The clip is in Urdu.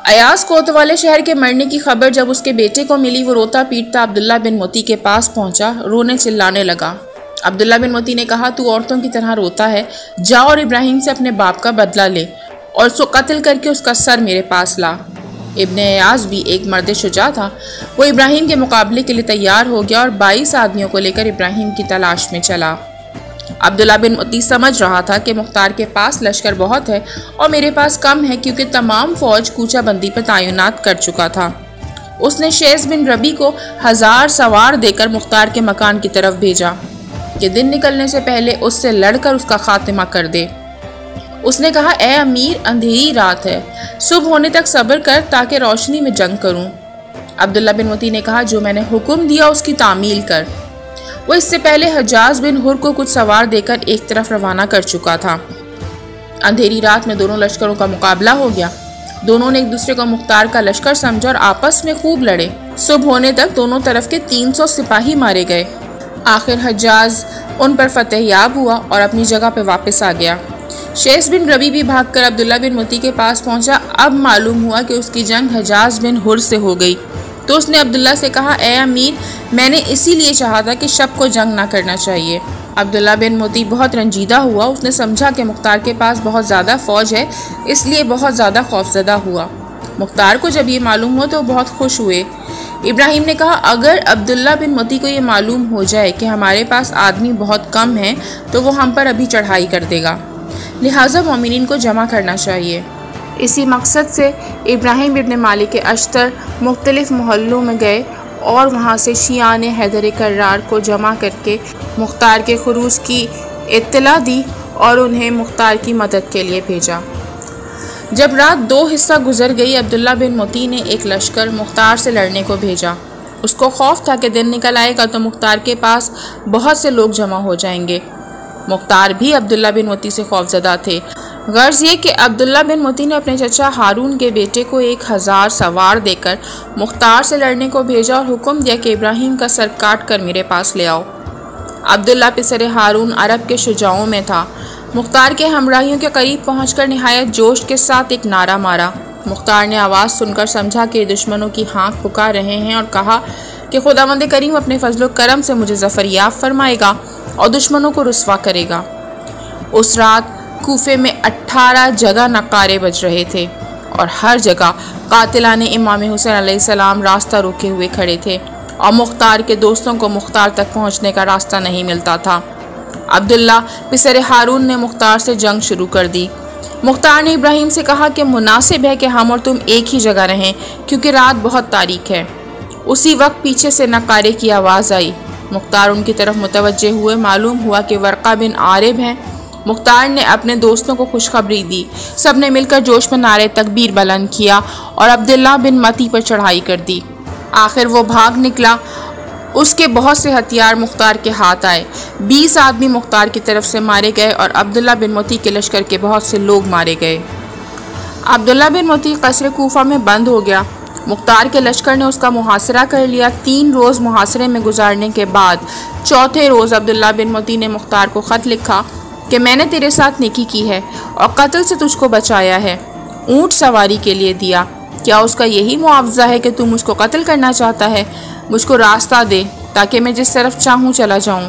ایاز کوتوالے شہر کے مرنے کی خبر جب اس کے بیٹے کو ملی، وہ روتا پیٹتا عبداللہ بن متی کے پاس پہنچا، رونے چلانے لگا۔ عبداللہ بن متی نے کہا، تو عورتوں کی طرح روتا ہے، جا اور ابراہیم سے اپنے باپ کا بدلہ لے اور اس کو قتل کر کے اس کا سر میرے پاس لا۔ ابن ایاز بھی ایک مرد شجاع تھا، وہ ابراہیم کے مقابلے کے لیے تیار ہو گیا اور 22 آدمیوں کو لے کر ابراہیم کی تلاش میں چلا۔ عبداللہ بن متی سمجھ رہا تھا کہ مختار کے پاس لشکر بہت ہے اور میرے پاس کم ہے، کیونکہ تمام فوج کوچہ بندی پر تعینات کر چکا تھا۔ اس نے شیس بن ربی کو 1000 سوار دے کر مختار کے مکان کی طرف بھیجا کہ دن نکلنے سے پہلے اس سے لڑ کر اس کا خاتمہ کر دے۔ اس نے کہا، اے امیر، اندھیری رات ہے، صبح ہونے تک صبر کر تاکہ روشنی میں جنگ کروں۔ عبداللہ بن متی نے کہا، جو میں نے حکم دیا اس کی تعمیل کر۔ وہ اس سے پہلے حجاز بن حر کو کچھ سوار دے کر ایک طرف روانہ کر چکا تھا۔ اندھیری رات میں دونوں لشکروں کا مقابلہ ہو گیا۔ دونوں نے ایک دوسرے کو مختار کا لشکر سمجھا اور آپس میں خوب لڑے۔ صبح ہونے تک دونوں طرف کے 300 سپاہی مارے گئے۔ آخر حجاز ان پر فتح یاب ہوا اور اپنی جگہ پہ واپس آ گیا۔ شیس بن ربی بھی بھاگ کر عبداللہ بن متی کے پاس پہنچا۔ اب معلوم ہوا کہ اس کی جنگ حجاز بن حر سے ہو گئی، تو اس نے عبداللہ سے کہا، اے امیر، میں نے اسی لیے چاہا تھا کہ شب کو جنگ نہ کرنا چاہیے۔ عبداللہ بن متی بہت رنجیدہ ہوا۔ اس نے سمجھا کہ مختار کے پاس بہت زیادہ فوج ہے، اس لیے بہت زیادہ خوفزدہ ہوا۔ مختار کو جب یہ معلوم ہوا تو وہ بہت خوش ہوئے۔ ابراہیم نے کہا، اگر عبداللہ بن متی کو یہ معلوم ہو جائے کہ ہمارے پاس آدمی بہت کم ہیں تو وہ ہم پر ابھی چڑھائی کر دے گا، لہٰذا مومنین کو جمع کرنا چاہیے۔ اسی مقصد سے ابراہیم ابن مالک اشتر مختلف محلوں میں گئے اور وہاں سے شیعان حیدر کرار کو جمع کر کے مختار کے خروج کی اطلاع دی اور انہیں مختار کی مدد کے لیے بھیجا۔ جب رات 2 حصہ گزر گئی، عبداللہ بن متی نے ایک لشکر مختار سے لڑنے کو بھیجا۔ اس کو خوف تھا کہ دن نکل آئے گا تو مختار کے پاس بہت سے لوگ جمع ہو جائیں گے۔ مختار بھی عبداللہ بن متی سے خوفزدہ تھے۔ غرض یہ کہ عبداللہ بن متی نے اپنے چچا ہارون کے بیٹے کو 1000 سوار دے کر مختار سے لڑنے کو بھیجا اور حکم دیا کہ ابراہیم کا سر کاٹ کر میرے پاس لے آؤ۔ عبداللہ پسر ہارون عرب کے شجاعوں میں تھا۔ مختار کے ہمراہیوں کے قریب پہنچ کر نہایت جوش کے ساتھ ایک نعرہ مارا۔ مختار نے آواز سن کر سمجھا کہ دشمنوں کی ہانک پکار رہے ہیں اور کہا کہ خداوند کریم اپنے فضل و کرم سے مجھے ظفر یاب فرمائے گا اور دشمنوں کو رسوا کرے گا۔ اس رات کوفے میں 18 جگہ نقارے بج رہے تھے اور ہر جگہ قاتلان امام حسین علیہ السلام راستہ روکے ہوئے کھڑے تھے اور مختار کے دوستوں کو مختار تک پہنچنے کا راستہ نہیں ملتا تھا۔ عبداللہ پسر ہارون نے مختار سے جنگ شروع کر دی۔ مختار نے ابراہیم سے کہا کہ مناسب ہے کہ ہم اور تم ایک ہی جگہ رہیں، کیونکہ رات بہت تاریک ہے۔ اسی وقت پیچھے سے نقارے کی آواز آئی۔ مختار ان کی طرف متوجہ ہوئے۔ معلوم ہوا کہ ورقہ بن عارب ہیں۔ مختار نے اپنے دوستوں کو خوشخبری دی۔ سب نے مل کر جوش میں نعرے تکبیر بلند کیا اور عبداللہ بن متی پر چڑھائی کر دی۔ آخر وہ بھاگ نکلا۔ اس کے بہت سے ہتھیار مختار کے ہاتھ آئے۔ 20 آدمی مختار کی طرف سے مارے گئے اور عبداللہ بن متی کے لشکر کے بہت سے لوگ مارے گئے۔ عبداللہ بن متی قصر کوفہ میں بند ہو گیا۔ مختار کے لشکر نے اس کا محاصرہ کر لیا۔ 3 روز محاصرے میں گزارنے کے بعد چوتھے روز عبداللہ بن متی نے مختار کو خط لکھا کہ میں نے تیرے ساتھ نیکی کی ہے اور قتل سے تجھ کو بچایا ہے، اونٹ سواری کے لیے دیا۔ کیا اس کا یہی معاوضہ ہے کہ تو مجھ کو قتل کرنا چاہتا ہے؟ مجھ کو راستہ دے تاکہ میں جس طرف چاہوں چلا جاؤں۔